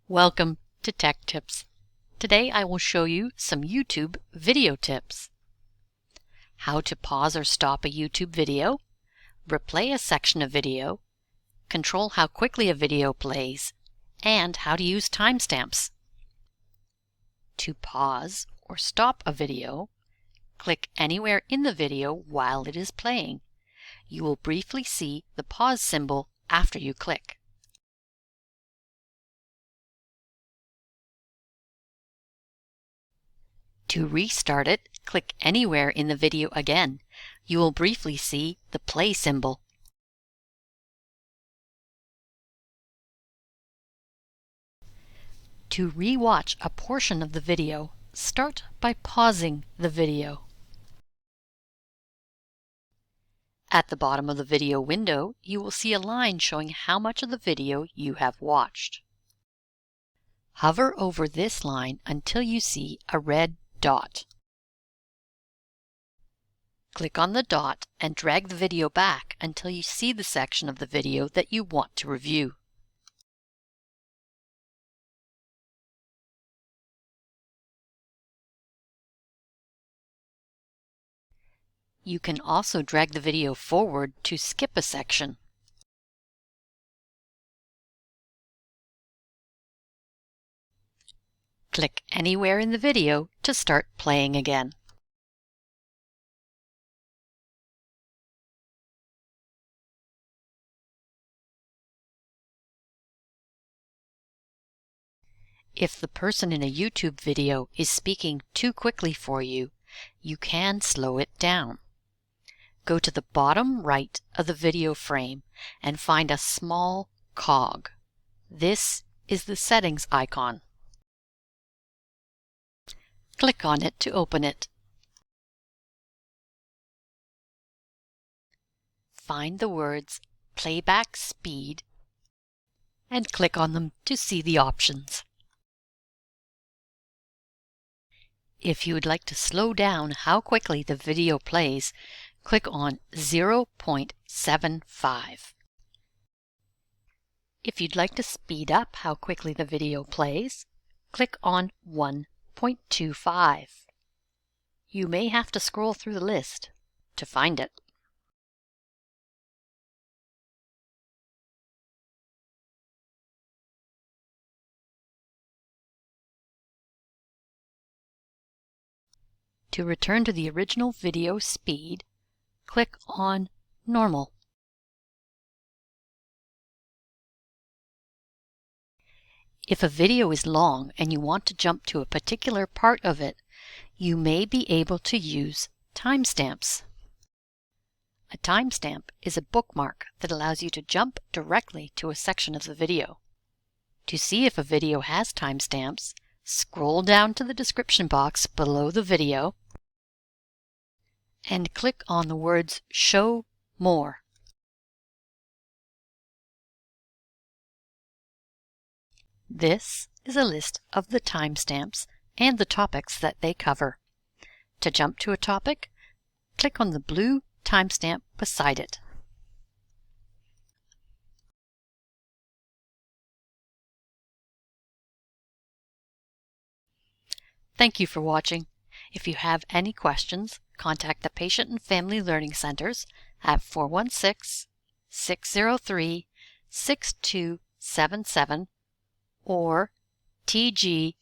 Welcome to Tech Tips. Today I will show you some YouTube video tips. How to pause or stop a YouTube video, replay a section of video, control how quickly a video plays, and how to use timestamps. To pause or stop a video, click anywhere in the video while it is playing. You will briefly see the pause symbol after you click. To restart it, click anywhere in the video again. You will briefly see the play symbol. To rewatch a portion of the video, start by pausing the video. At the bottom of the video window, you will see a line showing how much of the video you have watched. Hover over this line until you see a red dot. Click on the dot and drag the video back until you see the section of the video that you want to review. You can also drag the video forward to skip a section. Click anywhere in the video to start playing again. If the person in a YouTube video is speaking too quickly for you, you can slow it down. Go to the bottom right of the video frame and find a small cog. This is the settings icon. Click on it to open it. Find the words Playback Speed and click on them to see the options. If you would like to slow down how quickly the video plays, click on 0.75. If you'd like to speed up how quickly the video plays, click on 1.25. You may have to scroll through the list to find it. To return to the original video speed, click on Normal. If a video is long and you want to jump to a particular part of it, you may be able to use timestamps. A timestamp is a bookmark that allows you to jump directly to a section of the video. To see if a video has timestamps, scroll down to the description box below the video and click on the words Show More. This is a list of the timestamps and the topics that they cover. To jump to a topic, click on the blue timestamp beside it. Thank you for watching. If you have any questions, contact the Patient and Family Learning Centers at 416-603-6277 or tgpen@uhn.ca.